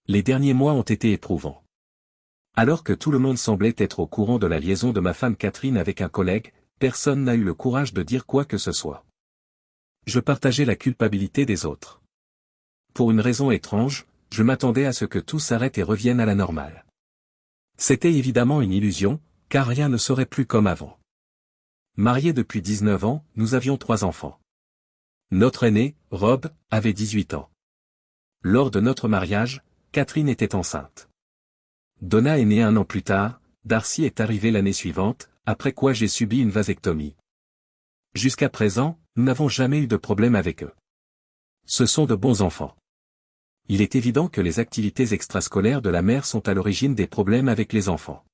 Les derniers mois ont été éprouvants. Alors que tout le monde semblait être au courant de la liaison de ma femme Catherine avec un collègue, personne n'a eu le courage de dire quoi que ce soit. Je partageais la culpabilité des autres. Pour une raison étrange, je m'attendais à ce que tout s'arrête et revienne à la normale. C'était évidemment une illusion, car rien ne serait plus comme avant. Mariés depuis 19 ans, nous avions 3 enfants. Notre aîné, Rob, avait 18 ans. Lors de notre mariage, Catherine était enceinte. Donna est née 1 an plus tard, Darcy est arrivée l'année suivante, après quoi j'ai subi une vasectomie. Jusqu'à présent, nous n'avons jamais eu de problème avec eux. Ce sont de bons enfants. Il est évident que les activités extrascolaires de la mère sont à l'origine des problèmes avec les enfants.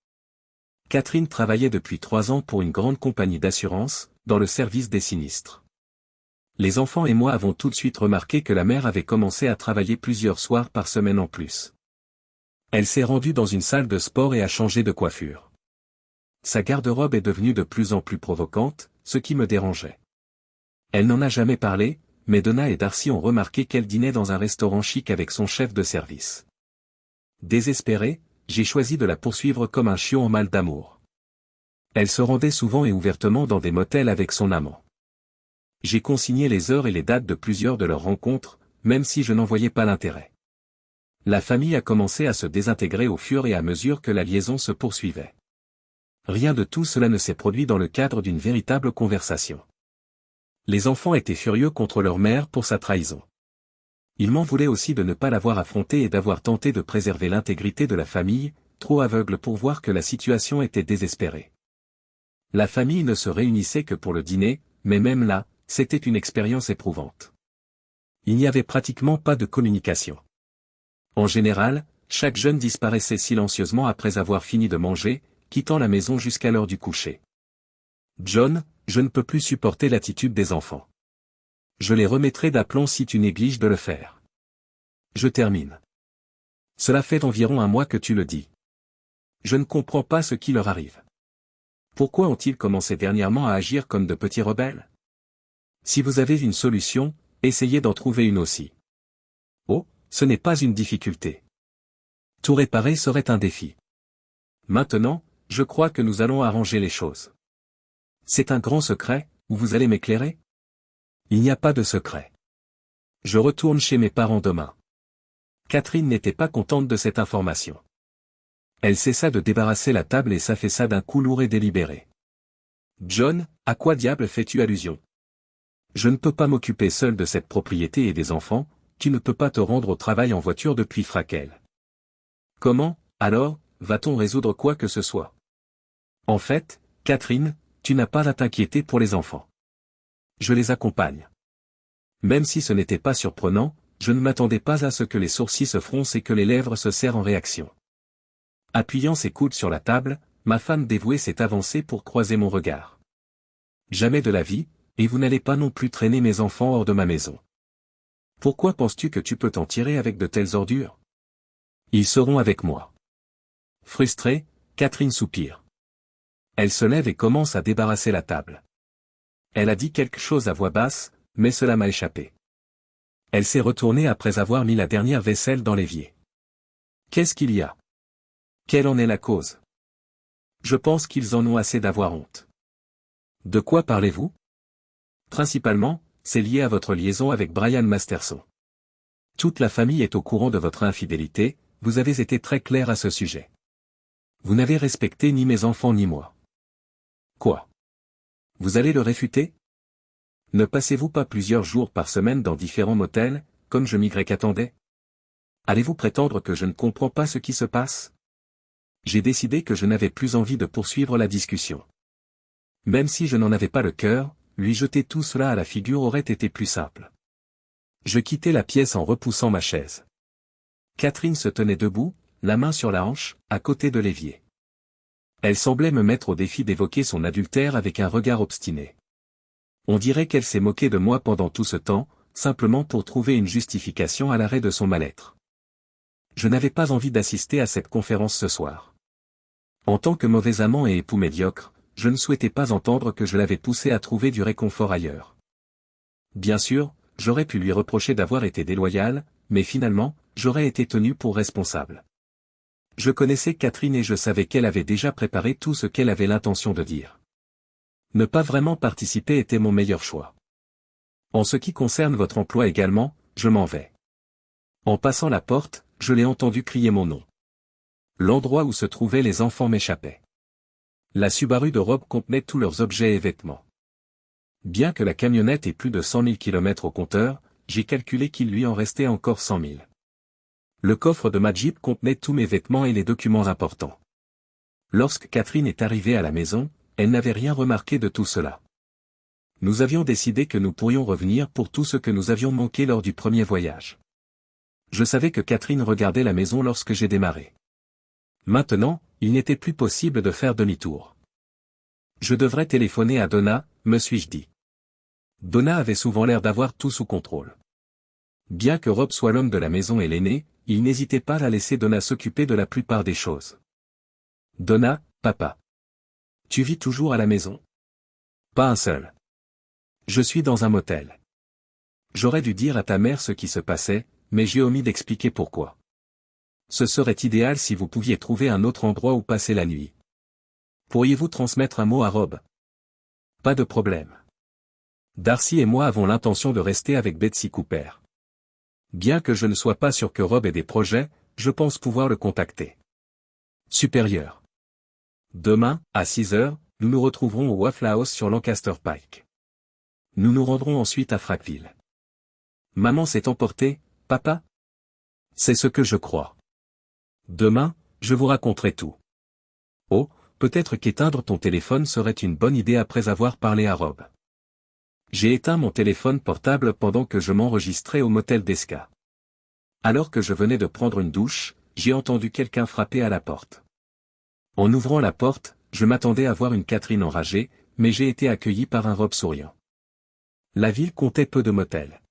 Catherine travaillait depuis 3 ans pour une grande compagnie d'assurance, dans le service des sinistres. Les enfants et moi avons tout de suite remarqué que la mère avait commencé à travailler plusieurs soirs par semaine en plus. Elle s'est rendue dans une salle de sport et a changé de coiffure. Sa garde-robe est devenue de plus en plus provocante, ce qui me dérangeait. Elle n'en a jamais parlé, mais Donna et Darcy ont remarqué qu'elle dînait dans un restaurant chic avec son chef de service. Désespéré, j'ai choisi de la poursuivre comme un chiot en mal d'amour. Elle se rendait souvent et ouvertement dans des motels avec son amant. J'ai consigné les heures et les dates de plusieurs de leurs rencontres, même si je n'en voyais pas l'intérêt. La famille a commencé à se désintégrer au fur et à mesure que la liaison se poursuivait. Rien de tout cela ne s'est produit dans le cadre d'une véritable conversation. Les enfants étaient furieux contre leur mère pour sa trahison. Ils m'en voulaient aussi de ne pas l'avoir affrontée et d'avoir tenté de préserver l'intégrité de la famille, trop aveugle pour voir que la situation était désespérée. La famille ne se réunissait que pour le dîner, mais même là, c'était une expérience éprouvante. Il n'y avait pratiquement pas de communication. En général, chaque jeune disparaissait silencieusement après avoir fini de manger, quittant la maison jusqu'à l'heure du coucher. John, je ne peux plus supporter l'attitude des enfants. Je les remettrai d'aplomb si tu négliges de le faire. Je termine. Cela fait environ 1 mois que tu le dis. Je ne comprends pas ce qui leur arrive. Pourquoi ont-ils commencé dernièrement à agir comme de petits rebelles? Si vous avez une solution, essayez d'en trouver une aussi. Oh, ce n'est pas une difficulté. Tout réparer serait un défi. Maintenant, je crois que nous allons arranger les choses. C'est un grand secret, ou vous allez m'éclairer? Il n'y a pas de secret. Je retourne chez mes parents demain. Catherine n'était pas contente de cette information. Elle cessa de débarrasser la table et s'affaissa d'un coup lourd et délibéré. John, à quoi diable fais-tu allusion? Je ne peux pas m'occuper seul de cette propriété et des enfants, tu ne peux pas te rendre au travail en voiture depuis Fraquel. Comment, alors, va-t-on résoudre quoi que ce soit? En fait, Catherine, tu n'as pas à t'inquiéter pour les enfants. Je les accompagne. Même si ce n'était pas surprenant, je ne m'attendais pas à ce que les sourcils se froncent et que les lèvres se serrent en réaction. Appuyant ses coudes sur la table, ma femme dévouée s'est avancée pour croiser mon regard. Jamais de la vie, et vous n'allez pas non plus traîner mes enfants hors de ma maison. Pourquoi penses-tu que tu peux t'en tirer avec de telles ordures? Ils seront avec moi. Frustrée, Catherine soupire. Elle se lève et commence à débarrasser la table. Elle a dit quelque chose à voix basse, mais cela m'a échappé. Elle s'est retournée après avoir mis la dernière vaisselle dans l'évier. Qu'est-ce qu'il y a? Quelle en est la cause? Je pense qu'ils en ont assez d'avoir honte. De quoi parlez-vous? Principalement, c'est lié à votre liaison avec Brian Masterson. Toute la famille est au courant de votre infidélité, vous avez été très clair à ce sujet. Vous n'avez respecté ni mes enfants ni moi. Quoi? Vous allez le réfuter? Ne passez-vous pas plusieurs jours par semaine dans différents motels, comme je m'y attendais? Allez-vous prétendre que je ne comprends pas ce qui se passe? J'ai décidé que je n'avais plus envie de poursuivre la discussion. Même si je n'en avais pas le cœur, lui jeter tout cela à la figure aurait été plus simple. Je quittai la pièce en repoussant ma chaise. Catherine se tenait debout, la main sur la hanche, à côté de l'évier. Elle semblait me mettre au défi d'évoquer son adultère avec un regard obstiné. On dirait qu'elle s'est moquée de moi pendant tout ce temps, simplement pour trouver une justification à l'arrêt de son mal-être. Je n'avais pas envie d'assister à cette conférence ce soir. En tant que mauvais amant et époux médiocre, je ne souhaitais pas entendre que je l'avais poussée à trouver du réconfort ailleurs. Bien sûr, j'aurais pu lui reprocher d'avoir été déloyal, mais finalement, j'aurais été tenu pour responsable. Je connaissais Catherine et je savais qu'elle avait déjà préparé tout ce qu'elle avait l'intention de dire. Ne pas vraiment participer était mon meilleur choix. En ce qui concerne votre emploi également, je m'en vais. En passant la porte, je l'ai entendu crier mon nom. L'endroit où se trouvaient les enfants m'échappait. La Subaru de Rob contenait tous leurs objets et vêtements. Bien que la camionnette ait plus de 100 000 km au compteur, j'ai calculé qu'il lui en restait encore 100 000. Le coffre de ma Jeep contenait tous mes vêtements et les documents importants. Lorsque Catherine est arrivée à la maison, elle n'avait rien remarqué de tout cela. Nous avions décidé que nous pourrions revenir pour tout ce que nous avions manqué lors du premier voyage. Je savais que Catherine regardait la maison lorsque j'ai démarré. Maintenant, il n'était plus possible de faire demi-tour. Je devrais téléphoner à Donna, me suis-je dit. Donna avait souvent l'air d'avoir tout sous contrôle. Bien que Rob soit l'homme de la maison et l'aîné, il n'hésitait pas à laisser Donna s'occuper de la plupart des choses. Donna, papa. Tu vis toujours à la maison? Pas un seul. Je suis dans un motel. J'aurais dû dire à ta mère ce qui se passait, mais j'ai omis d'expliquer pourquoi. Ce serait idéal si vous pouviez trouver un autre endroit où passer la nuit. Pourriez-vous transmettre un mot à Rob? Pas de problème. Darcy et moi avons l'intention de rester avec Betsy Cooper. Bien que je ne sois pas sûr que Rob ait des projets, je pense pouvoir le contacter. Supérieur. Demain, à 6 heures, nous nous retrouverons au Waffle House sur Lancaster Pike. Nous nous rendrons ensuite à Frackville. Maman s'est emportée, papa? C'est ce que je crois. Demain, je vous raconterai tout. Oh, peut-être qu'éteindre ton téléphone serait une bonne idée après avoir parlé à Rob. J'ai éteint mon téléphone portable pendant que je m'enregistrais au motel d'Esca. Alors que je venais de prendre une douche, j'ai entendu quelqu'un frapper à la porte. En ouvrant la porte, je m'attendais à voir une Catherine enragée, mais j'ai été accueilli par un Rob souriant. La ville comptait peu de motels.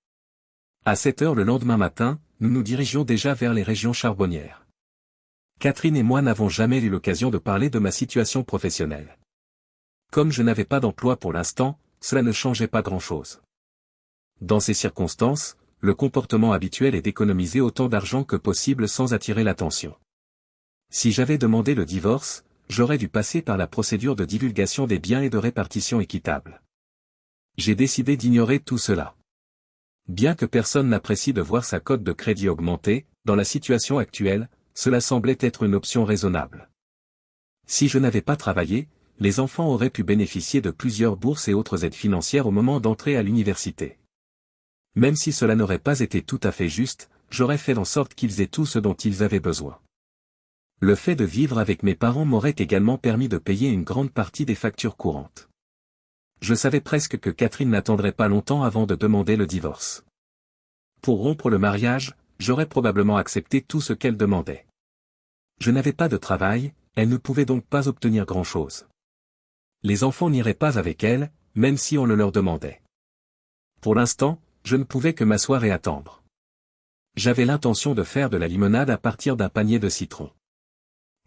À 7 heures le lendemain matin, nous nous dirigions déjà vers les régions charbonnières. Catherine et moi n'avons jamais eu l'occasion de parler de ma situation professionnelle. Comme je n'avais pas d'emploi pour l'instant, cela ne changeait pas grand-chose. Dans ces circonstances, le comportement habituel est d'économiser autant d'argent que possible sans attirer l'attention. Si j'avais demandé le divorce, j'aurais dû passer par la procédure de divulgation des biens et de répartition équitable. J'ai décidé d'ignorer tout cela. Bien que personne n'apprécie de voir sa cote de crédit augmenter, dans la situation actuelle, cela semblait être une option raisonnable. Si je n'avais pas travaillé, les enfants auraient pu bénéficier de plusieurs bourses et autres aides financières au moment d'entrer à l'université. Même si cela n'aurait pas été tout à fait juste, j'aurais fait en sorte qu'ils aient tout ce dont ils avaient besoin. Le fait de vivre avec mes parents m'aurait également permis de payer une grande partie des factures courantes. Je savais presque que Catherine n'attendrait pas longtemps avant de demander le divorce. Pour rompre le mariage, j'aurais probablement accepté tout ce qu'elle demandait. Je n'avais pas de travail, elle ne pouvait donc pas obtenir grand-chose. Les enfants n'iraient pas avec elle, même si on le leur demandait. Pour l'instant, je ne pouvais que m'asseoir et attendre. J'avais l'intention de faire de la limonade à partir d'un panier de citron.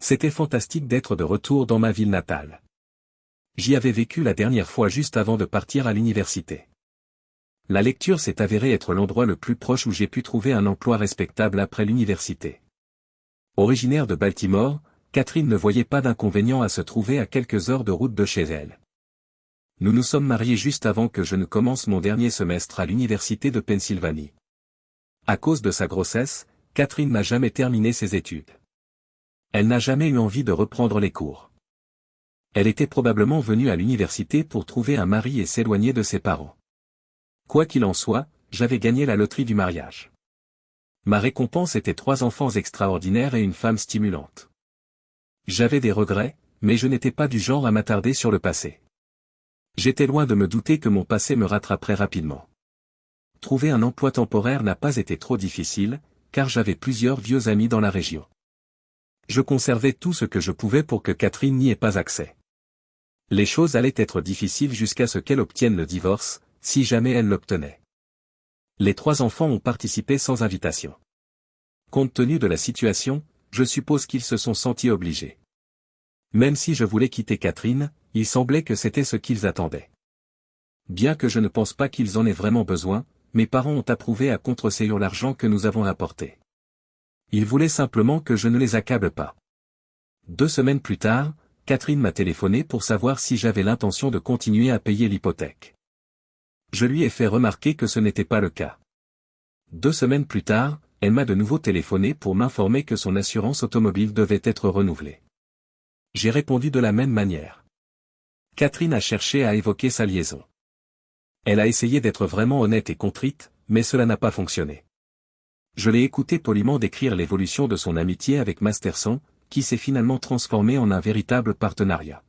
C'était fantastique d'être de retour dans ma ville natale. J'y avais vécu la dernière fois juste avant de partir à l'université. La lecture s'est avérée être l'endroit le plus proche où j'ai pu trouver un emploi respectable après l'université. Originaire de Baltimore, Catherine ne voyait pas d'inconvénient à se trouver à quelques heures de route de chez elle. Nous nous sommes mariés juste avant que je ne commence mon dernier semestre à l'université de Pennsylvanie. À cause de sa grossesse, Catherine n'a jamais terminé ses études. Elle n'a jamais eu envie de reprendre les cours. Elle était probablement venue à l'université pour trouver un mari et s'éloigner de ses parents. Quoi qu'il en soit, j'avais gagné la loterie du mariage. Ma récompense était 3 enfants extraordinaires et une femme stimulante. J'avais des regrets, mais je n'étais pas du genre à m'attarder sur le passé. J'étais loin de me douter que mon passé me rattraperait rapidement. Trouver un emploi temporaire n'a pas été trop difficile, car j'avais plusieurs vieux amis dans la région. Je conservais tout ce que je pouvais pour que Catherine n'y ait pas accès. Les choses allaient être difficiles jusqu'à ce qu'elle obtienne le divorce, si jamais elle l'obtenait. Les 3 enfants ont participé sans invitation. Compte tenu de la situation, je suppose qu'ils se sont sentis obligés. Même si je voulais quitter Catherine, il semblait que c'était ce qu'ils attendaient. Bien que je ne pense pas qu'ils en aient vraiment besoin, mes parents ont approuvé à contresœur l'argent que nous avons apporté. Ils voulaient simplement que je ne les accable pas. 2 semaines plus tard, Catherine m'a téléphoné pour savoir si j'avais l'intention de continuer à payer l'hypothèque. Je lui ai fait remarquer que ce n'était pas le cas. 2 semaines plus tard, elle m'a de nouveau téléphoné pour m'informer que son assurance automobile devait être renouvelée. J'ai répondu de la même manière. Catherine a cherché à évoquer sa liaison. Elle a essayé d'être vraiment honnête et contrite, mais cela n'a pas fonctionné. Je l'ai écouté poliment décrire l'évolution de son amitié avec Masterson, qui s'est finalement transformé en un véritable partenariat.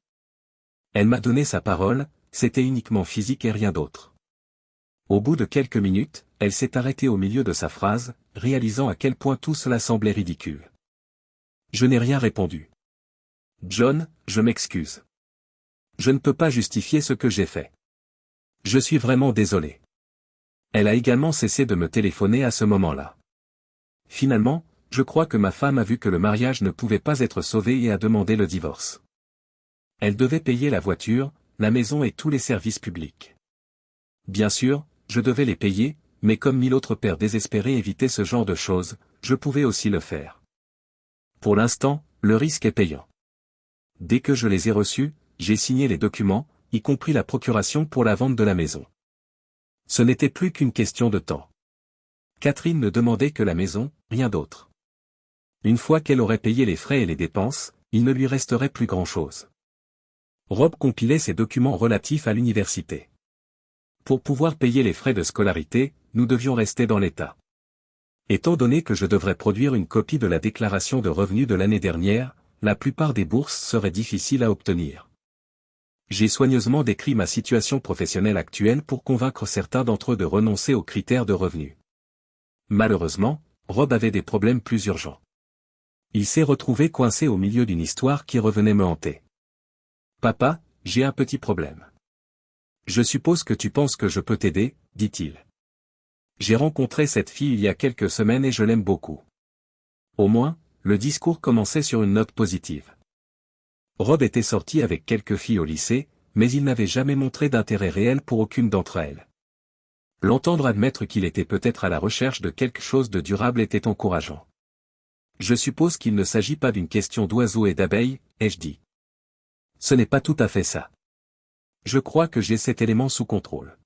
Elle m'a donné sa parole, c'était uniquement physique et rien d'autre. Au bout de quelques minutes, elle s'est arrêtée au milieu de sa phrase, réalisant à quel point tout cela semblait ridicule. Je n'ai rien répondu. John, je m'excuse. Je ne peux pas justifier ce que j'ai fait. Je suis vraiment désolé. Elle a également cessé de me téléphoner à ce moment-là. Finalement, je crois que ma femme a vu que le mariage ne pouvait pas être sauvé et a demandé le divorce. Elle devait payer la voiture, la maison et tous les services publics. Bien sûr, je devais les payer, mais comme 1000 autres pères désespérés évitaient ce genre de choses, je pouvais aussi le faire. Pour l'instant, le risque est payant. Dès que je les ai reçus, j'ai signé les documents, y compris la procuration pour la vente de la maison. Ce n'était plus qu'une question de temps. Catherine ne demandait que la maison, rien d'autre. Une fois qu'elle aurait payé les frais et les dépenses, il ne lui resterait plus grand-chose. Rob compilait ses documents relatifs à l'université. Pour pouvoir payer les frais de scolarité, nous devions rester dans l'État. Étant donné que je devrais produire une copie de la déclaration de revenus de l'année dernière, la plupart des bourses seraient difficiles à obtenir. J'ai soigneusement décrit ma situation professionnelle actuelle pour convaincre certains d'entre eux de renoncer aux critères de revenus. Malheureusement, Rob avait des problèmes plus urgents. Il s'est retrouvé coincé au milieu d'une histoire qui revenait me hanter. « Papa, j'ai un petit problème. » « Je suppose que tu penses que je peux t'aider, dit-il. J'ai rencontré cette fille il y a quelques semaines et je l'aime beaucoup. Au moins, le discours commençait sur une note positive. Rob était sorti avec quelques filles au lycée, mais il n'avait jamais montré d'intérêt réel pour aucune d'entre elles. L'entendre admettre qu'il était peut-être à la recherche de quelque chose de durable était encourageant. Je suppose qu'il ne s'agit pas d'une question d'oiseaux et d'abeilles, ai-je dit. Ce n'est pas tout à fait ça. Je crois que j'ai cet élément sous contrôle.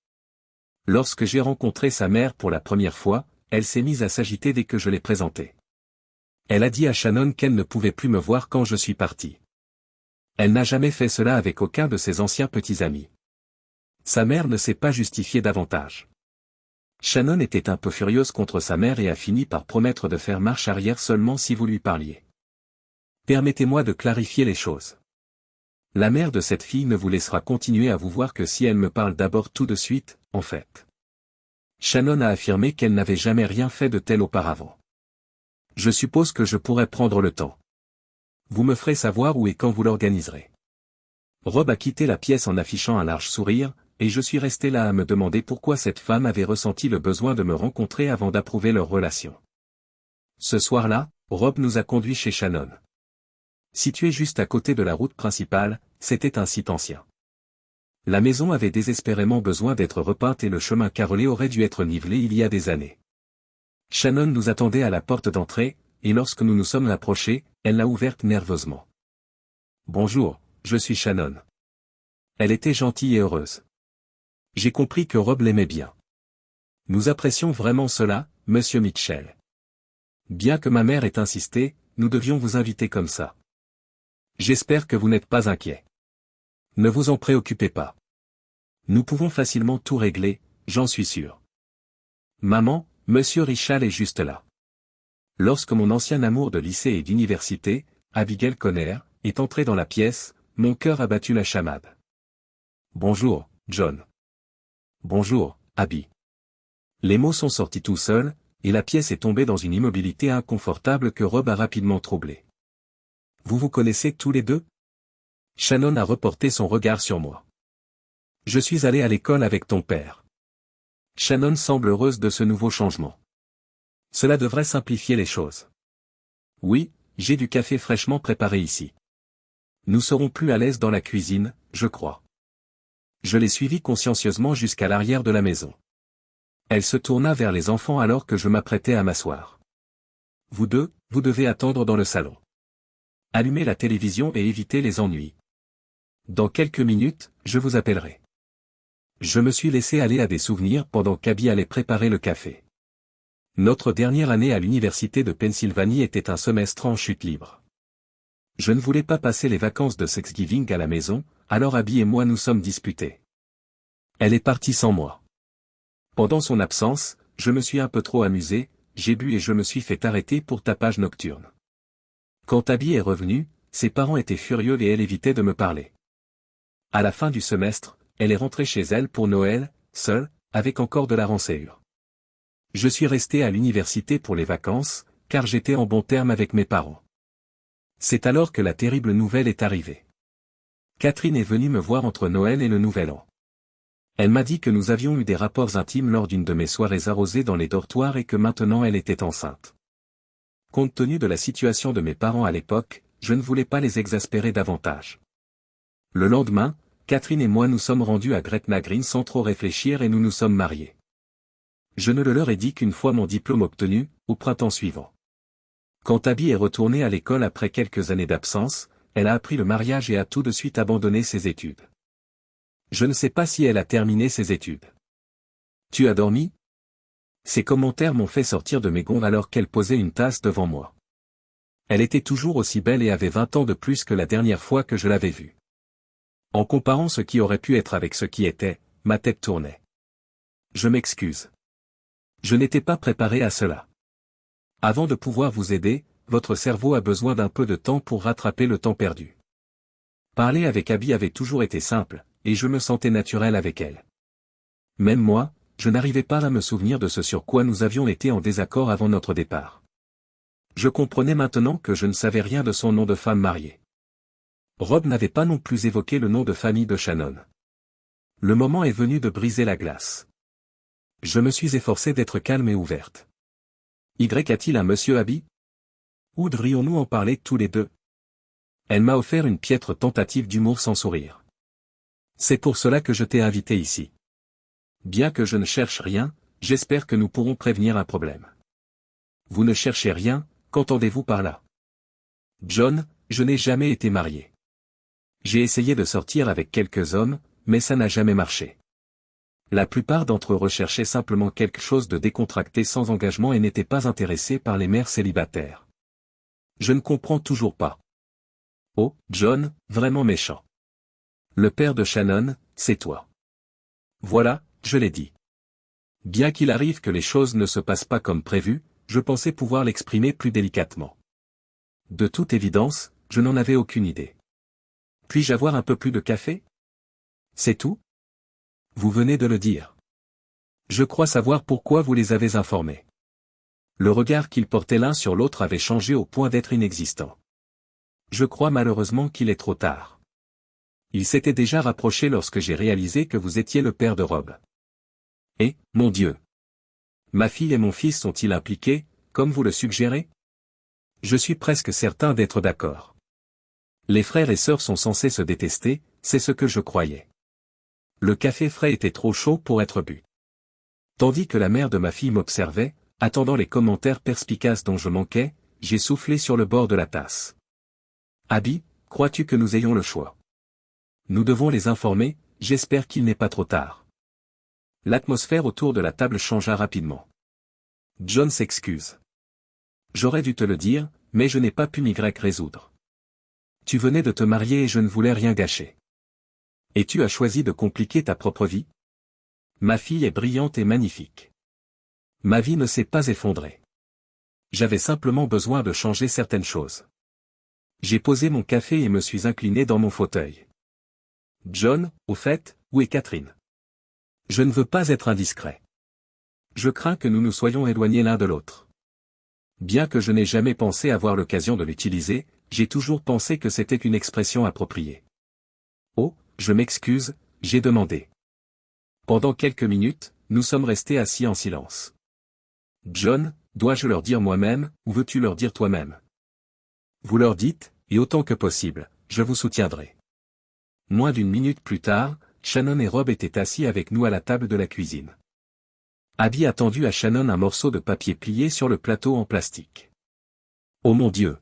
Lorsque j'ai rencontré sa mère pour la première fois, elle s'est mise à s'agiter dès que je l'ai présentée. Elle a dit à Shannon qu'elle ne pouvait plus me voir quand je suis parti. Elle n'a jamais fait cela avec aucun de ses anciens petits amis. Sa mère ne s'est pas justifiée davantage. Shannon était un peu furieuse contre sa mère et a fini par promettre de faire marche arrière seulement si vous lui parliez. Permettez-moi de clarifier les choses. La mère de cette fille ne vous laissera continuer à vous voir que si elle me parle d'abord tout de suite, en fait. Shannon a affirmé qu'elle n'avait jamais rien fait de tel auparavant. Je suppose que je pourrais prendre le temps. Vous me ferez savoir où et quand vous l'organiserez. Rob a quitté la pièce en affichant un large sourire, et je suis resté là à me demander pourquoi cette femme avait ressenti le besoin de me rencontrer avant d'approuver leur relation. Ce soir-là, Rob nous a conduits chez Shannon. Situé juste à côté de la route principale, c'était un site ancien. La maison avait désespérément besoin d'être repeinte et le chemin carrelé aurait dû être nivelé il y a des années. Shannon nous attendait à la porte d'entrée, et lorsque nous nous sommes approchés, elle l'a ouverte nerveusement. « Bonjour, je suis Shannon. » Elle était gentille et heureuse. J'ai compris que Rob l'aimait bien. Nous apprécions vraiment cela, monsieur Mitchell. Bien que ma mère ait insisté, nous devions vous inviter comme ça. J'espère que vous n'êtes pas inquiet. Ne vous en préoccupez pas. Nous pouvons facilement tout régler, j'en suis sûr. Maman, monsieur Richard est juste là. Lorsque mon ancien amour de lycée et d'université, Abigail Conner, est entré dans la pièce, mon cœur a battu la chamade. Bonjour, John. Bonjour, Abby. Les mots sont sortis tout seuls, et la pièce est tombée dans une immobilité inconfortable que Rob a rapidement troublée. Vous vous connaissez tous les deux? Shannon a reporté son regard sur moi. Je suis allé à l'école avec ton père. Shannon semble heureuse de ce nouveau changement. Cela devrait simplifier les choses. Oui, j'ai du café fraîchement préparé ici. Nous serons plus à l'aise dans la cuisine, je crois. Je l'ai suivi consciencieusement jusqu'à l'arrière de la maison. Elle se tourna vers les enfants alors que je m'apprêtais à m'asseoir. Vous deux, vous devez attendre dans le salon. Allumez la télévision et évitez les ennuis. Dans quelques minutes, je vous appellerai. Je me suis laissé aller à des souvenirs pendant qu'Abby allait préparer le café. Notre dernière année à l'université de Pennsylvanie était un semestre en chute libre. Je ne voulais pas passer les vacances de Thanksgiving à la maison, alors Abby et moi nous sommes disputés. Elle est partie sans moi. Pendant son absence, je me suis un peu trop amusé, j'ai bu et je me suis fait arrêter pour tapage nocturne. Quand Abby est revenue, ses parents étaient furieux et elle évitait de me parler. À la fin du semestre, elle est rentrée chez elle pour Noël, seule, avec encore de la rançure. Je suis resté à l'université pour les vacances, car j'étais en bon terme avec mes parents. C'est alors que la terrible nouvelle est arrivée. Catherine est venue me voir entre Noël et le Nouvel An. Elle m'a dit que nous avions eu des rapports intimes lors d'une de mes soirées arrosées dans les dortoirs et que maintenant elle était enceinte. Compte tenu de la situation de mes parents à l'époque, je ne voulais pas les exaspérer davantage. Le lendemain, Catherine et moi nous sommes rendus à Gretna Green sans trop réfléchir et nous nous sommes mariés. Je ne le leur ai dit qu'une fois mon diplôme obtenu, au printemps suivant. Quand Abby est retournée à l'école après quelques années d'absence, elle a appris le mariage et a tout de suite abandonné ses études. Je ne sais pas si elle a terminé ses études. Tu as dormi? Ces commentaires m'ont fait sortir de mes gonds alors qu'elle posait une tasse devant moi. Elle était toujours aussi belle et avait 20 ans de plus que la dernière fois que je l'avais vue. En comparant ce qui aurait pu être avec ce qui était, ma tête tournait. Je m'excuse. Je n'étais pas préparé à cela. Avant de pouvoir vous aider, votre cerveau a besoin d'un peu de temps pour rattraper le temps perdu. Parler avec Abby avait toujours été simple, et je me sentais naturel avec elle. Même moi, je n'arrivais pas à me souvenir de ce sur quoi nous avions été en désaccord avant notre départ. Je comprenais maintenant que je ne savais rien de son nom de femme mariée. Rob n'avait pas non plus évoqué le nom de famille de Shannon. Le moment est venu de briser la glace. Je me suis efforcé d'être calme et ouverte. Y a-t-il un monsieur Abby? Ou devrions-nous en parler tous les deux? Elle m'a offert une piètre tentative d'humour sans sourire. C'est pour cela que je t'ai invité ici. Bien que je ne cherche rien, j'espère que nous pourrons prévenir un problème. Vous ne cherchez rien, qu'entendez-vous par là? John, je n'ai jamais été marié. J'ai essayé de sortir avec quelques hommes, mais ça n'a jamais marché. La plupart d'entre eux recherchaient simplement quelque chose de décontracté sans engagement et n'étaient pas intéressés par les mères célibataires. Je ne comprends toujours pas. Oh, John, vraiment méchant. Le père de Shannon, c'est toi. Voilà, je l'ai dit. Bien qu'il arrive que les choses ne se passent pas comme prévu, je pensais pouvoir l'exprimer plus délicatement. De toute évidence, je n'en avais aucune idée. Puis-je avoir un peu plus de café? C'est tout? Vous venez de le dire. Je crois savoir pourquoi vous les avez informés. Le regard qu'ils portaient l'un sur l'autre avait changé au point d'être inexistant. Je crois malheureusement qu'il est trop tard. Il s'était déjà rapproché lorsque j'ai réalisé que vous étiez le père de Rob. Et, mon Dieu! Ma fille et mon fils sont-ils impliqués, comme vous le suggérez? Je suis presque certain d'être d'accord. Les frères et sœurs sont censés se détester, c'est ce que je croyais. Le café frais était trop chaud pour être bu. Tandis que la mère de ma fille m'observait, attendant les commentaires perspicaces dont je manquais, j'ai soufflé sur le bord de la tasse. Abby, crois-tu que nous ayons le choix? Nous devons les informer, j'espère qu'il n'est pas trop tard. L'atmosphère autour de la table changea rapidement. John s'excuse. J'aurais dû te le dire, mais je n'ai pas pu m'y résoudre. Tu venais de te marier et je ne voulais rien gâcher. Et tu as choisi de compliquer ta propre vie? Ma fille est brillante et magnifique. Ma vie ne s'est pas effondrée. J'avais simplement besoin de changer certaines choses. J'ai posé mon café et me suis incliné dans mon fauteuil. John, au fait, où est Catherine? Je ne veux pas être indiscret. Je crains que nous nous soyons éloignés l'un de l'autre. Bien que je n'ai jamais pensé avoir l'occasion de l'utiliser, j'ai toujours pensé que c'était une expression appropriée. Oh, je m'excuse, j'ai demandé. Pendant quelques minutes, nous sommes restés assis en silence. John, dois-je leur dire moi-même, ou veux-tu leur dire toi-même? Vous leur dites, et autant que possible, je vous soutiendrai. Moins d'une minute plus tard, Shannon et Rob étaient assis avec nous à la table de la cuisine. Abby a tendu à Shannon un morceau de papier plié sur le plateau en plastique. Oh mon Dieu!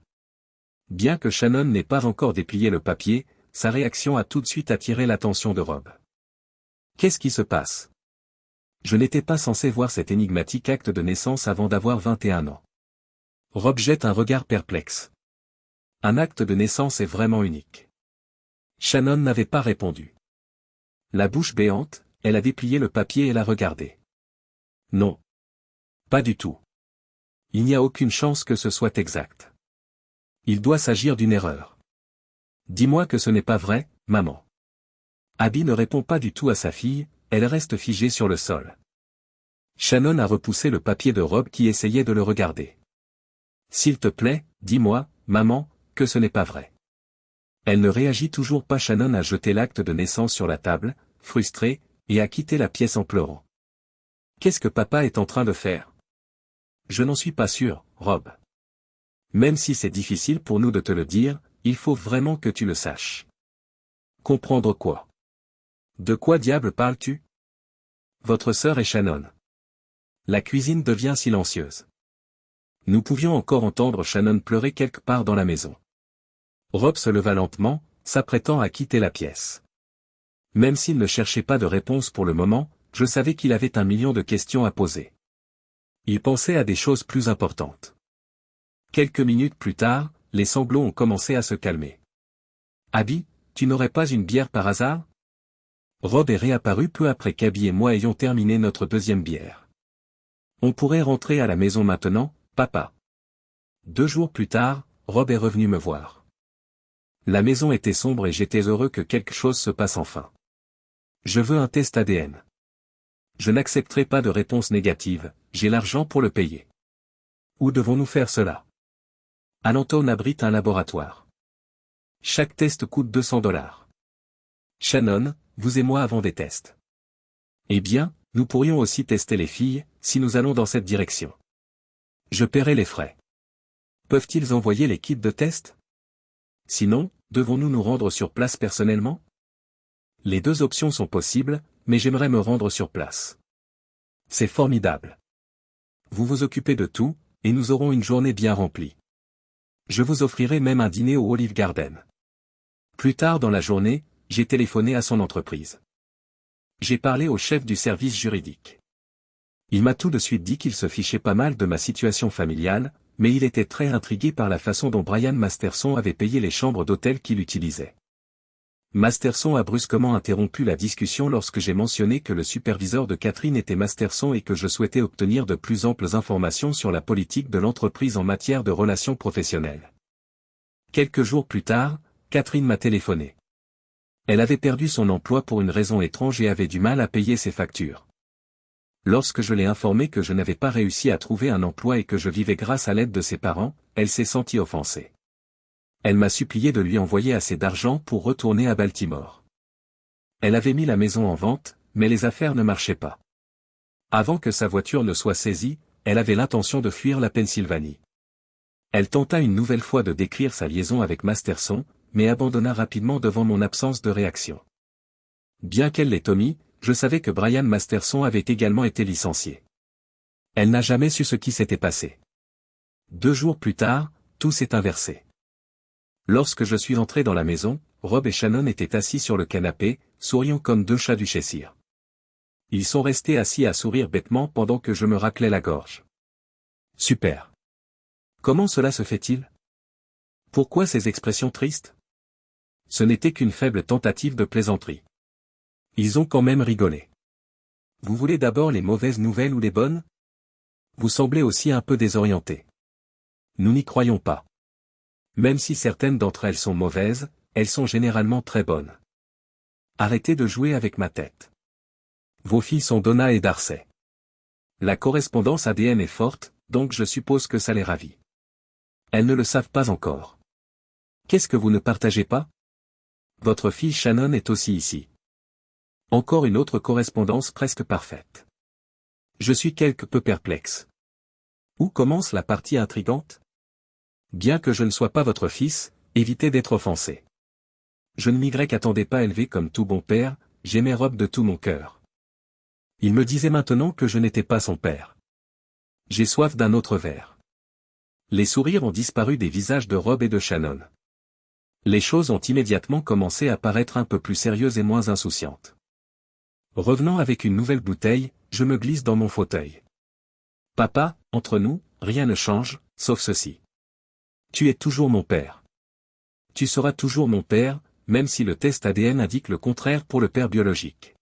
Bien que Shannon n'ait pas encore déplié le papier, sa réaction a tout de suite attiré l'attention de Rob. Qu'est-ce qui se passe? Je n'étais pas censé voir cet énigmatique acte de naissance avant d'avoir 21 ans. Rob jette un regard perplexe. Un acte de naissance est vraiment unique. Shannon n'avait pas répondu. La bouche béante, elle a déplié le papier et l'a regardé. Non. Pas du tout. Il n'y a aucune chance que ce soit exact. Il doit s'agir d'une erreur. Dis-moi que ce n'est pas vrai, maman. Abby ne répond pas du tout à sa fille, elle reste figée sur le sol. Shannon a repoussé le papier de Rob qui essayait de le regarder. S'il te plaît, dis-moi, maman, que ce n'est pas vrai. Elle ne réagit toujours pas. Shannon a jeté l'acte de naissance sur la table, frustrée, et a quitté la pièce en pleurant. Qu'est-ce que papa est en train de faire? Je n'en suis pas sûr, Rob. Même si c'est difficile pour nous de te le dire, il faut vraiment que tu le saches. Comprendre quoi? De quoi diable parles-tu? Votre sœur et Shannon. La cuisine devient silencieuse. Nous pouvions encore entendre Shannon pleurer quelque part dans la maison. Rob se leva lentement, s'apprêtant à quitter la pièce. Même s'il ne cherchait pas de réponse pour le moment, je savais qu'il avait 1 million de questions à poser. Il pensait à des choses plus importantes. Quelques minutes plus tard, les sanglots ont commencé à se calmer. Abby, tu n'aurais pas une bière par hasard? Rob est réapparu peu après qu'Abby et moi ayons terminé notre 2e bière. On pourrait rentrer à la maison maintenant, papa. 2 jours plus tard, Rob est revenu me voir. La maison était sombre et j'étais heureux que quelque chose se passe enfin. Je veux un test ADN. Je n'accepterai pas de réponse négative, j'ai l'argent pour le payer. Où devons-nous faire cela? Alanton abrite un laboratoire. Chaque test coûte $200. Shannon, vous et moi avons des tests. Eh bien, nous pourrions aussi tester les filles, si nous allons dans cette direction. Je paierai les frais. Peuvent-ils envoyer les kits de test? Sinon, devons-nous nous rendre sur place personnellement? Les 2 options sont possibles, mais j'aimerais me rendre sur place. C'est formidable. Vous vous occupez de tout, et nous aurons une journée bien remplie. Je vous offrirai même un dîner au Olive Garden. Plus tard dans la journée, j'ai téléphoné à son entreprise. J'ai parlé au chef du service juridique. Il m'a tout de suite dit qu'il se fichait pas mal de ma situation familiale, mais il était très intrigué par la façon dont Brian Masterson avait payé les chambres d'hôtel qu'il utilisait. Masterson a brusquement interrompu la discussion lorsque j'ai mentionné que le superviseur de Catherine était Masterson et que je souhaitais obtenir de plus amples informations sur la politique de l'entreprise en matière de relations professionnelles. Quelques jours plus tard, Catherine m'a téléphoné. Elle avait perdu son emploi pour une raison étrange et avait du mal à payer ses factures. Lorsque je l'ai informée que je n'avais pas réussi à trouver un emploi et que je vivais grâce à l'aide de ses parents, elle s'est sentie offensée. Elle m'a supplié de lui envoyer assez d'argent pour retourner à Baltimore. Elle avait mis la maison en vente, mais les affaires ne marchaient pas. Avant que sa voiture ne soit saisie, elle avait l'intention de fuir la Pennsylvanie. Elle tenta une nouvelle fois de décrire sa liaison avec Masterson, mais abandonna rapidement devant mon absence de réaction. Bien qu'elle l'ait omis, je savais que Brian Masterson avait également été licencié. Elle n'a jamais su ce qui s'était passé. 2 jours plus tard, tout s'est inversé. Lorsque je suis entré dans la maison, Rob et Shannon étaient assis sur le canapé, souriant comme 2 chats du Cheshire. Ils sont restés assis à sourire bêtement pendant que je me raclais la gorge. Super. Comment cela se fait-il? Pourquoi ces expressions tristes? Ce n'était qu'une faible tentative de plaisanterie. Ils ont quand même rigolé. Vous voulez d'abord les mauvaises nouvelles ou les bonnes? Vous semblez aussi un peu désorienté. Nous n'y croyons pas. Même si certaines d'entre elles sont mauvaises, elles sont généralement très bonnes. Arrêtez de jouer avec ma tête. Vos filles sont Donna et Darcy. La correspondance ADN est forte, donc je suppose que ça les ravit. Elles ne le savent pas encore. Qu'est-ce que vous ne partagez pas? Votre fille Shannon est aussi ici. Encore une autre correspondance presque parfaite. Je suis quelque peu perplexe. Où commence la partie intrigante? Bien que je ne sois pas votre fils, évitez d'être offensé. Je ne m'y attendais pas élevé comme tout bon père, j'aimais Rob de tout mon cœur. Il me disait maintenant que je n'étais pas son père. J'ai soif d'un autre verre. Les sourires ont disparu des visages de Rob et de Shannon. Les choses ont immédiatement commencé à paraître un peu plus sérieuses et moins insouciantes. Revenant avec une nouvelle bouteille, je me glisse dans mon fauteuil. Papa, entre nous, rien ne change, sauf ceci. Tu es toujours mon père. Tu seras toujours mon père, même si le test ADN indique le contraire pour le père biologique.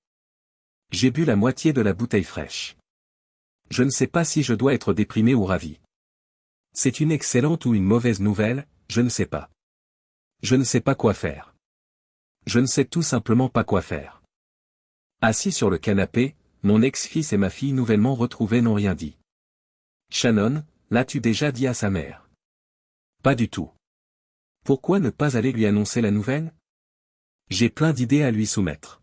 J'ai bu la moitié de la bouteille fraîche. Je ne sais pas si je dois être déprimé ou ravi. C'est une excellente ou une mauvaise nouvelle, je ne sais pas. Je ne sais pas quoi faire. Je ne sais tout simplement pas quoi faire. Assis sur le canapé, mon ex-fils et ma fille nouvellement retrouvée n'ont rien dit. Shannon, l'as-tu déjà dit à sa mère? Pas du tout. Pourquoi ne pas aller lui annoncer la nouvelle? J'ai plein d'idées à lui soumettre.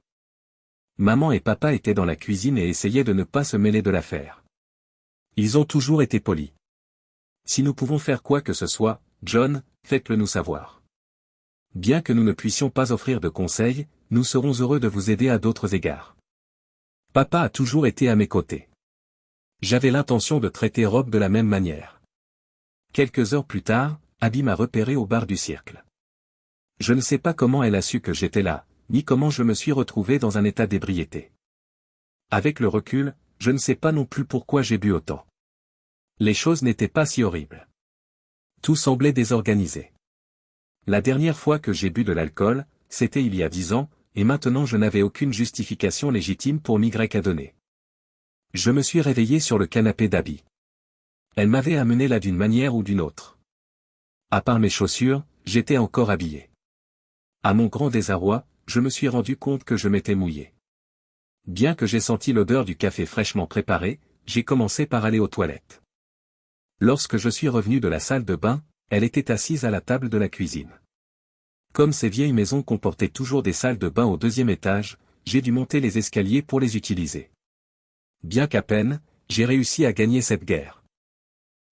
Maman et papa étaient dans la cuisine et essayaient de ne pas se mêler de l'affaire. Ils ont toujours été polis. Si nous pouvons faire quoi que ce soit, John, faites-le nous savoir. Bien que nous ne puissions pas offrir de conseils, nous serons heureux de vous aider à d'autres égards. Papa a toujours été à mes côtés. J'avais l'intention de traiter Rob de la même manière. Quelques heures plus tard, Abby m'a repéré au bar du cirque. Je ne sais pas comment elle a su que j'étais là, ni comment je me suis retrouvé dans un état d'ébriété. Avec le recul, je ne sais pas non plus pourquoi j'ai bu autant. Les choses n'étaient pas si horribles. Tout semblait désorganisé. La dernière fois que j'ai bu de l'alcool, c'était il y a 10 ans, et maintenant je n'avais aucune justification légitime pour m'y à donner. Je me suis réveillé sur le canapé d'Abby. Elle m'avait amené là d'une manière ou d'une autre. À part mes chaussures, j'étais encore habillé. À mon grand désarroi, je me suis rendu compte que je m'étais mouillé. Bien que j'ai senti l'odeur du café fraîchement préparé, j'ai commencé par aller aux toilettes. Lorsque je suis revenu de la salle de bain, elle était assise à la table de la cuisine. Comme ces vieilles maisons comportaient toujours des salles de bain au 2e étage, j'ai dû monter les escaliers pour les utiliser. Bien qu'à peine, j'ai réussi à gagner cette guerre.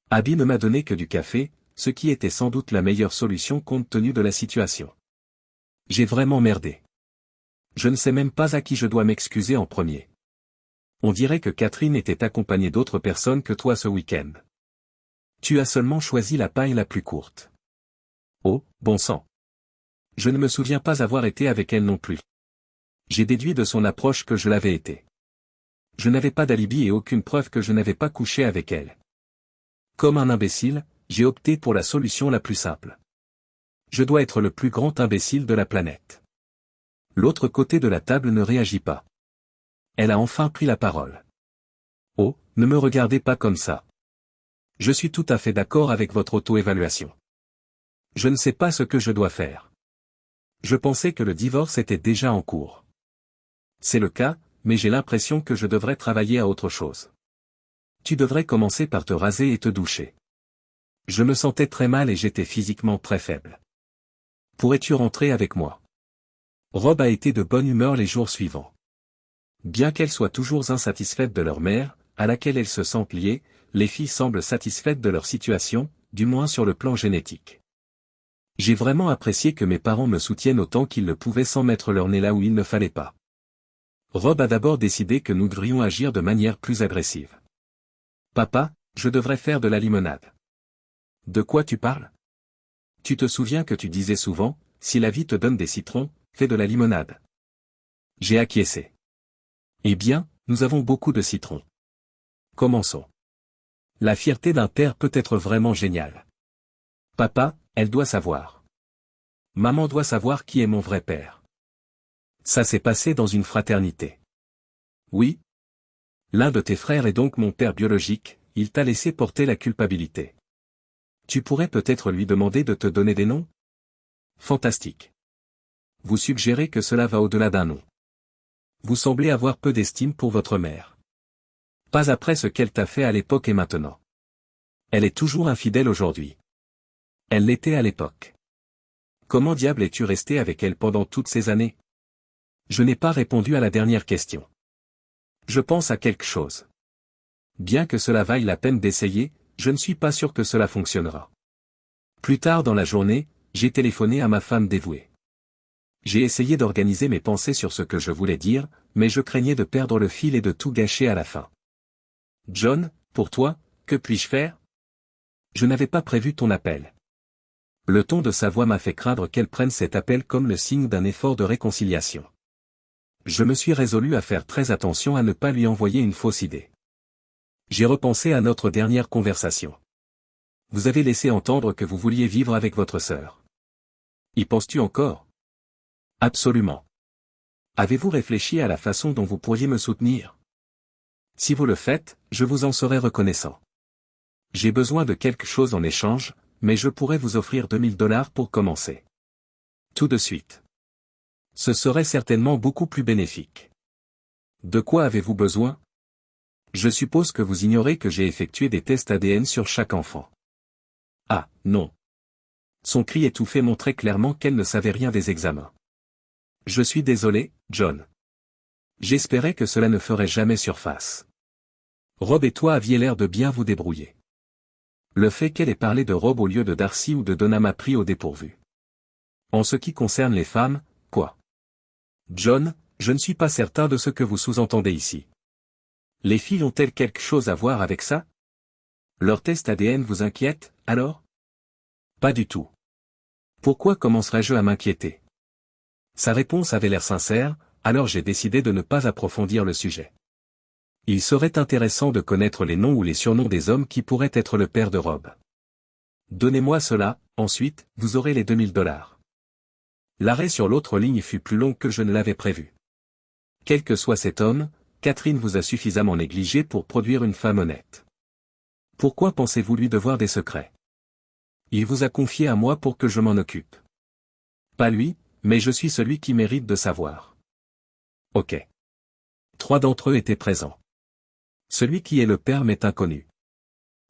Abby ne m'a donné que du café, ce qui était sans doute la meilleure solution compte tenu de la situation. J'ai vraiment merdé. Je ne sais même pas à qui je dois m'excuser en premier. On dirait que Catherine était accompagnée d'autres personnes que toi ce week-end. Tu as seulement choisi la paille la plus courte. Oh, bon sang. Je ne me souviens pas avoir été avec elle non plus. J'ai déduit de son approche que je l'avais été. Je n'avais pas d'alibi et aucune preuve que je n'avais pas couché avec elle. Comme un imbécile, j'ai opté pour la solution la plus simple. Je dois être le plus grand imbécile de la planète. L'autre côté de la table ne réagit pas. Elle a enfin pris la parole. Oh, ne me regardez pas comme ça. Je suis tout à fait d'accord avec votre auto-évaluation. Je ne sais pas ce que je dois faire. Je pensais que le divorce était déjà en cours. C'est le cas, mais j'ai l'impression que je devrais travailler à autre chose. Tu devrais commencer par te raser et te doucher. Je me sentais très mal et j'étais physiquement très faible. Pourrais-tu rentrer avec moi? Rob a été de bonne humeur les jours suivants. Bien qu'elles soient toujours insatisfaites de leur mère, à laquelle elles se sentent liées, les filles semblent satisfaites de leur situation, du moins sur le plan génétique. J'ai vraiment apprécié que mes parents me soutiennent autant qu'ils le pouvaient sans mettre leur nez là où il ne fallait pas. Rob a d'abord décidé que nous devrions agir de manière plus agressive. Papa, je devrais faire de la limonade. De quoi tu parles? Tu te souviens que tu disais souvent, si la vie te donne des citrons, fais de la limonade. J'ai acquiescé. Eh bien, nous avons beaucoup de citrons. Commençons. La fierté d'un père peut être vraiment géniale. Papa, elle doit savoir. Maman doit savoir qui est mon vrai père. Ça s'est passé dans une fraternité. Oui. L'un de tes frères est donc mon père biologique, il t'a laissé porter la culpabilité. Tu pourrais peut-être lui demander de te donner des noms? Fantastique. Vous suggérez que cela va au-delà d'un nom. Vous semblez avoir peu d'estime pour votre mère. Pas après ce qu'elle t'a fait à l'époque et maintenant. Elle est toujours infidèle aujourd'hui. Elle l'était à l'époque. Comment diable es-tu resté avec elle pendant toutes ces années? Je n'ai pas répondu à la dernière question. Je pense à quelque chose. Bien que cela vaille la peine d'essayer, je ne suis pas sûr que cela fonctionnera. Plus tard dans la journée, j'ai téléphoné à ma femme dévouée. J'ai essayé d'organiser mes pensées sur ce que je voulais dire, mais je craignais de perdre le fil et de tout gâcher à la fin. John, pour toi, que puis-je faire? Je n'avais pas prévu ton appel. Le ton de sa voix m'a fait craindre qu'elle prenne cet appel comme le signe d'un effort de réconciliation. Je me suis résolu à faire très attention à ne pas lui envoyer une fausse idée. J'ai repensé à notre dernière conversation. Vous avez laissé entendre que vous vouliez vivre avec votre sœur. Y penses-tu encore? Absolument. Avez-vous réfléchi à la façon dont vous pourriez me soutenir? Si vous le faites, je vous en serai reconnaissant. J'ai besoin de quelque chose en échange, mais je pourrais vous offrir $2000 pour commencer. Tout de suite. Ce serait certainement beaucoup plus bénéfique. De quoi avez-vous besoin? Je suppose que vous ignorez que j'ai effectué des tests ADN sur chaque enfant. Ah, non. Son cri étouffé montrait clairement qu'elle ne savait rien des examens. Je suis désolé, John. J'espérais que cela ne ferait jamais surface. Rob et toi aviez l'air de bien vous débrouiller. Le fait qu'elle ait parlé de Rob au lieu de Darcy ou de Donna m'a pris au dépourvu. En ce qui concerne les femmes, quoi? John, je ne suis pas certain de ce que vous sous-entendez ici. Les filles ont-elles quelque chose à voir avec ça? Leur test ADN vous inquiète, alors? Pas du tout. Pourquoi commencerais-je à m'inquiéter? Sa réponse avait l'air sincère, alors j'ai décidé de ne pas approfondir le sujet. Il serait intéressant de connaître les noms ou les surnoms des hommes qui pourraient être le père de Rob. Donnez-moi cela, ensuite, vous aurez les $2000. L'arrêt sur l'autre ligne fut plus long que je ne l'avais prévu. Quel que soit cet homme, Catherine vous a suffisamment négligé pour produire une femme honnête. Pourquoi pensez-vous lui devoir des secrets? Il vous a confié à moi pour que je m'en occupe. Pas lui, mais je suis celui qui mérite de savoir. Ok. 3 d'entre eux étaient présents. Celui qui est le père m'est inconnu.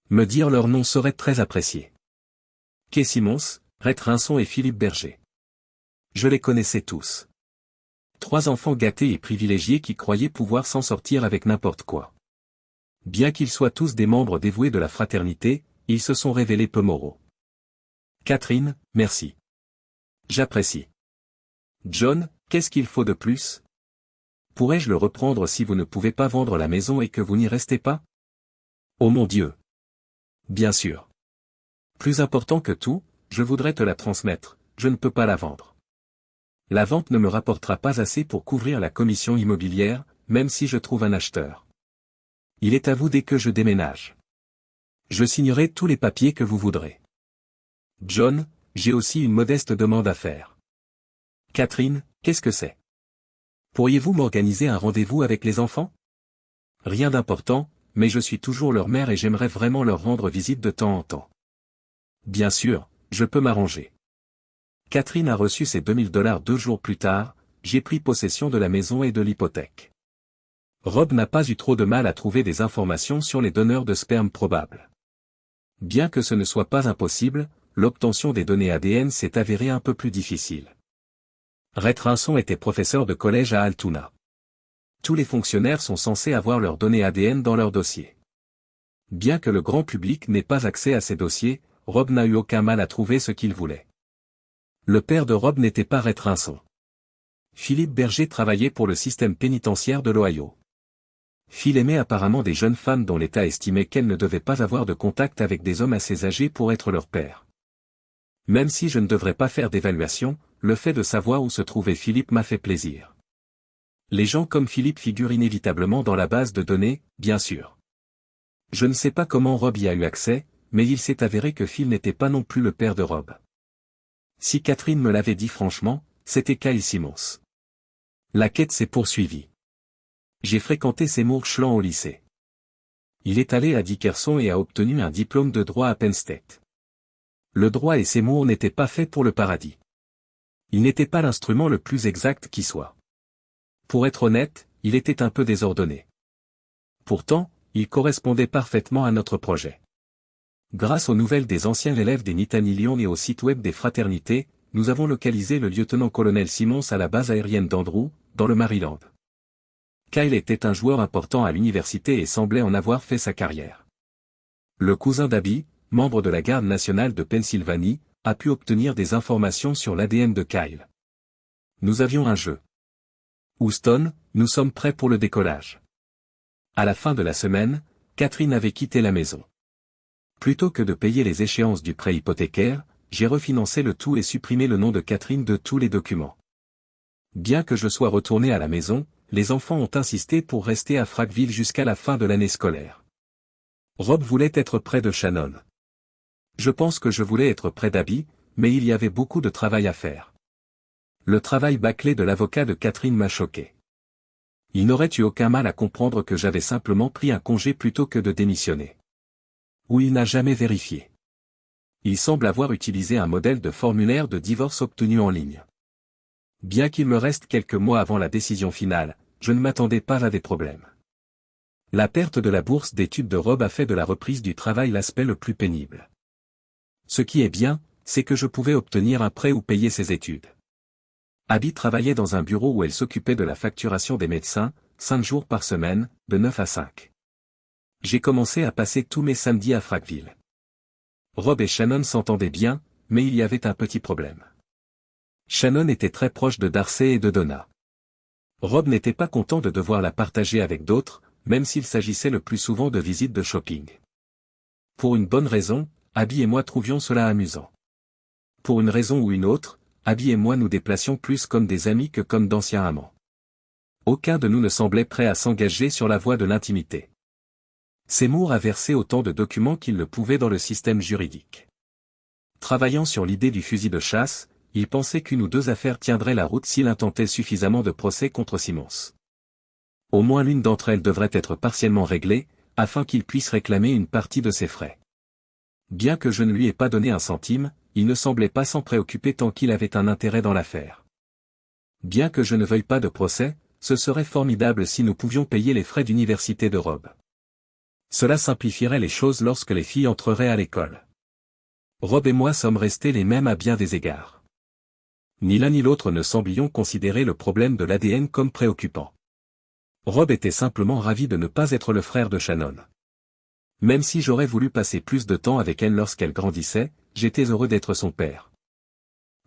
Me dire leur nom serait très apprécié. Kay Simmons, Rhett Rinson et Philippe Berger. Je les connaissais tous. 3 enfants gâtés et privilégiés qui croyaient pouvoir s'en sortir avec n'importe quoi. Bien qu'ils soient tous des membres dévoués de la fraternité, ils se sont révélés peu moraux. Catherine, merci. J'apprécie. John, qu'est-ce qu'il faut de plus? Pourrais-je le reprendre si vous ne pouvez pas vendre la maison et que vous n'y restez pas? Oh mon Dieu! Bien sûr. Plus important que tout, je voudrais te la transmettre, je ne peux pas la vendre. La vente ne me rapportera pas assez pour couvrir la commission immobilière, même si je trouve un acheteur. Il est à vous dès que je déménage. Je signerai tous les papiers que vous voudrez. John, j'ai aussi une modeste demande à faire. Catherine, qu'est-ce que c'est? Pourriez-vous m'organiser un rendez-vous avec les enfants? Rien d'important, mais je suis toujours leur mère et j'aimerais vraiment leur rendre visite de temps en temps. Bien sûr, je peux m'arranger. Catherine a reçu ses $2000 2 jours plus tard, j'ai pris possession de la maison et de l'hypothèque. Rob n'a pas eu trop de mal à trouver des informations sur les donneurs de sperme probables. Bien que ce ne soit pas impossible, l'obtention des données ADN s'est avérée un peu plus difficile. Rhett Rinson était professeur de collège à Altoona. Tous les fonctionnaires sont censés avoir leurs données ADN dans leur dossier. Bien que le grand public n'ait pas accès à ces dossiers, Rob n'a eu aucun mal à trouver ce qu'il voulait. Le père de Rob n'était pas Rhett Rinson. Philippe Berger travaillait pour le système pénitentiaire de l'Ohio. Phil aimait apparemment des jeunes femmes dont l'État estimait qu'elles ne devaient pas avoir de contact avec des hommes assez âgés pour être leur père. Même si je ne devrais pas faire d'évaluation, le fait de savoir où se trouvait Philippe m'a fait plaisir. Les gens comme Philippe figurent inévitablement dans la base de données, bien sûr. Je ne sais pas comment Rob y a eu accès, mais il s'est avéré que Phil n'était pas non plus le père de Rob. Si Catherine me l'avait dit franchement, c'était Kay Simmons. La quête s'est poursuivie. J'ai fréquenté Seymour Schland au lycée. Il est allé à Dickerson et a obtenu un diplôme de droit à Penn State. Le droit et Seymour n'étaient pas faits pour le paradis. Il n'était pas l'instrument le plus exact qui soit. Pour être honnête, il était un peu désordonné. Pourtant, il correspondait parfaitement à notre projet. Grâce aux nouvelles des anciens élèves des Nittany Lions et au site web des fraternités, nous avons localisé le lieutenant-colonel Simmons à la base aérienne d'Andrew, dans le Maryland. Kyle était un joueur important à l'université et semblait en avoir fait sa carrière. Le cousin d'Abby, membre de la garde nationale de Pennsylvanie, a pu obtenir des informations sur l'ADN de Kyle. nous avions un jeu. Houston, nous sommes prêts pour le décollage. À la fin de la semaine, Catherine avait quitté la maison. Plutôt que de payer les échéances du prêt hypothécaire, j'ai refinancé le tout et supprimé le nom de Catherine de tous les documents. Bien que je sois retourné à la maison, les enfants ont insisté pour rester à Frackville jusqu'à la fin de l'année scolaire. Rob voulait être près de Shannon. Je pense que je voulais être près d'Abby, mais il y avait beaucoup de travail à faire. Le travail bâclé de l'avocat de Catherine m'a choqué. Il n'aurait eu aucun mal à comprendre que j'avais simplement pris un congé plutôt que de démissionner. Ou il n'a jamais vérifié. Il semble avoir utilisé un modèle de formulaire de divorce obtenu en ligne. Bien qu'il me reste quelques mois avant la décision finale, je ne m'attendais pas à des problèmes. La perte de la bourse d'études de Rob a fait de la reprise du travail l'aspect le plus pénible. Ce qui est bien, c'est que je pouvais obtenir un prêt ou payer ses études. Abby travaillait dans un bureau où elle s'occupait de la facturation des médecins, 5 jours par semaine, de 9 à 5. J'ai commencé à passer tous mes samedis à Frackville. Rob et Shannon s'entendaient bien, mais il y avait un petit problème. Shannon était très proche de Darcy et de Donna. Rob n'était pas content de devoir la partager avec d'autres, même s'il s'agissait le plus souvent de visites de shopping. Pour une bonne raison, Abby et moi trouvions cela amusant. Pour une raison ou une autre, Abby et moi nous déplacions plus comme des amis que comme d'anciens amants. Aucun de nous ne semblait prêt à s'engager sur la voie de l'intimité. Seymour a versé autant de documents qu'il le pouvait dans le système juridique. Travaillant sur l'idée du fusil de chasse, il pensait qu'une ou deux affaires tiendraient la route s'il intentait suffisamment de procès contre Simmons. Au moins l'une d'entre elles devrait être partiellement réglée, afin qu'il puisse réclamer une partie de ses frais. Bien que je ne lui ai pas donné un centime, il ne semblait pas s'en préoccuper tant qu'il avait un intérêt dans l'affaire. Bien que je ne veuille pas de procès, ce serait formidable si nous pouvions payer les frais d'université de Rob. Cela simplifierait les choses lorsque les filles entreraient à l'école. Rob et moi sommes restés les mêmes à bien des égards. Ni l'un ni l'autre ne semblions considérer le problème de l'ADN comme préoccupant. Rob était simplement ravi de ne pas être le frère de Shannon. Même si j'aurais voulu passer plus de temps avec elle lorsqu'elle grandissait, j'étais heureux d'être son père.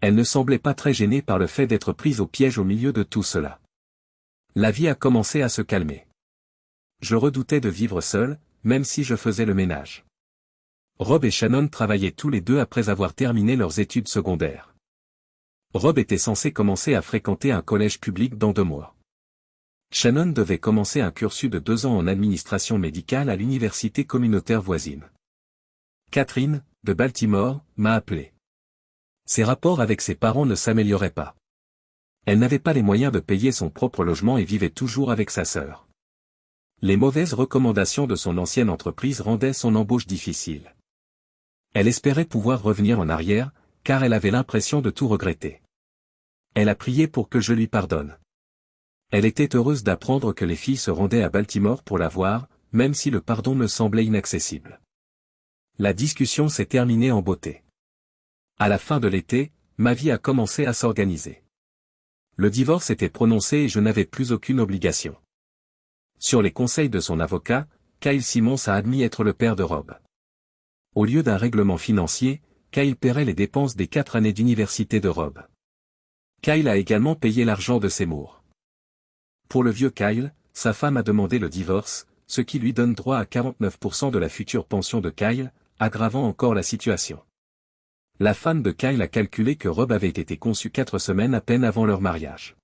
Elle ne semblait pas très gênée par le fait d'être prise au piège au milieu de tout cela. La vie a commencé à se calmer. Je redoutais de vivre seul, même si je faisais le ménage. Rob et Shannon travaillaient tous les deux après avoir terminé leurs études secondaires. Rob était censé commencer à fréquenter un collège public dans 2 mois. Shannon devait commencer un cursus de 2 ans en administration médicale à l'université communautaire voisine. Catherine, de Baltimore, m'a appelé. Ses rapports avec ses parents ne s'amélioraient pas. Elle n'avait pas les moyens de payer son propre logement et vivait toujours avec sa sœur. Les mauvaises recommandations de son ancienne entreprise rendaient son embauche difficile. Elle espérait pouvoir revenir en arrière, car elle avait l'impression de tout regretter. Elle a prié pour que je lui pardonne. Elle était heureuse d'apprendre que les filles se rendaient à Baltimore pour la voir, même si le pardon me semblait inaccessible. La discussion s'est terminée en beauté. À la fin de l'été, ma vie a commencé à s'organiser. Le divorce était prononcé et je n'avais plus aucune obligation. Sur les conseils de son avocat, Kyle Simmons a admis être le père de Rob. Au lieu d'un règlement financier, Kyle paierait les dépenses des 4 années d'université de Rob. Kyle a également payé l'argent de Seymour. Pour le vieux Kyle, sa femme a demandé le divorce, ce qui lui donne droit à 49% de la future pension de Kyle, aggravant encore la situation. La femme de Kyle a calculé que Rob avait été conçu 4 semaines à peine avant leur mariage.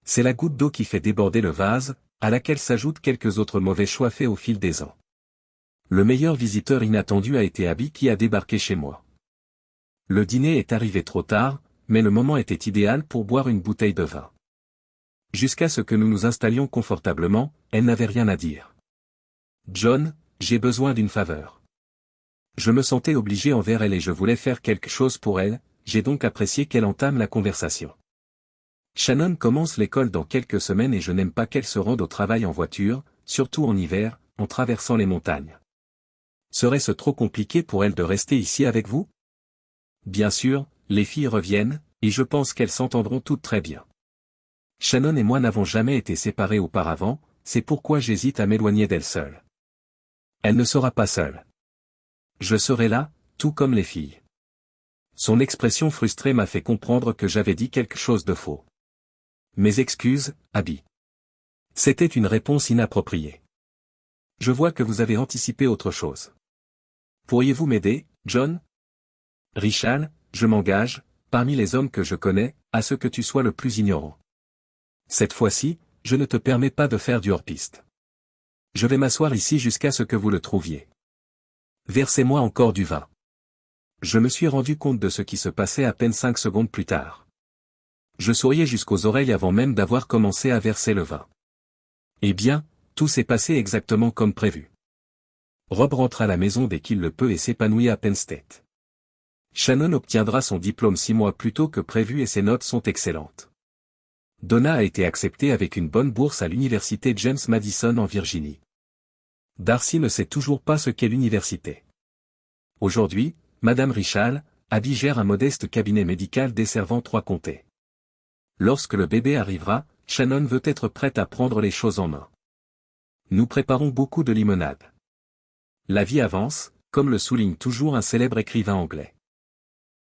C'est la goutte d'eau qui fait déborder le vase, à laquelle s'ajoutent quelques autres mauvais choix faits au fil des ans. Le meilleur visiteur inattendu a été Abby qui a débarqué chez moi. Le dîner est arrivé trop tard, mais le moment était idéal pour boire une bouteille de vin. Jusqu'à ce que nous nous installions confortablement, elle n'avait rien à dire. John, j'ai besoin d'une faveur. Je me sentais obligé envers elle et je voulais faire quelque chose pour elle, j'ai donc apprécié qu'elle entame la conversation. Shannon commence l'école dans quelques semaines et je n'aime pas qu'elle se rende au travail en voiture, surtout en hiver, en traversant les montagnes. Serait-ce trop compliqué pour elle de rester ici avec vous? Bien sûr, les filles reviennent, et je pense qu'elles s'entendront toutes très bien. Shannon et moi n'avons jamais été séparés auparavant, c'est pourquoi j'hésite à m'éloigner d'elle seule. Elle ne sera pas seule. Je serai là, tout comme les filles. Son expression frustrée m'a fait comprendre que j'avais dit quelque chose de faux. Mes excuses, Abby. C'était une réponse inappropriée. Je vois que vous avez anticipé autre chose. Pourriez-vous m'aider, John? Richal, je m'engage, parmi les hommes que je connais, à ce que tu sois le plus ignorant. Cette fois-ci, je ne te permets pas de faire du hors-piste. Je vais m'asseoir ici jusqu'à ce que vous le trouviez. Versez-moi encore du vin. Je me suis rendu compte de ce qui se passait à peine 5 secondes plus tard. Je souriais jusqu'aux oreilles avant même d'avoir commencé à verser le vin. Eh bien, tout s'est passé exactement comme prévu. Rob rentre à la maison dès qu'il le peut et s'épanouit à Penn State. Shannon obtiendra son diplôme 6 mois plus tôt que prévu et ses notes sont excellentes. Donna a été acceptée avec une bonne bourse à l'université James Madison en Virginie. Darcy ne sait toujours pas ce qu'est l'université. Aujourd'hui, Madame Richal, Abby gère un modeste cabinet médical desservant 3 comtés. Lorsque le bébé arrivera, Shannon veut être prête à prendre les choses en main. Nous préparons beaucoup de limonade. La vie avance, comme le souligne toujours un célèbre écrivain anglais.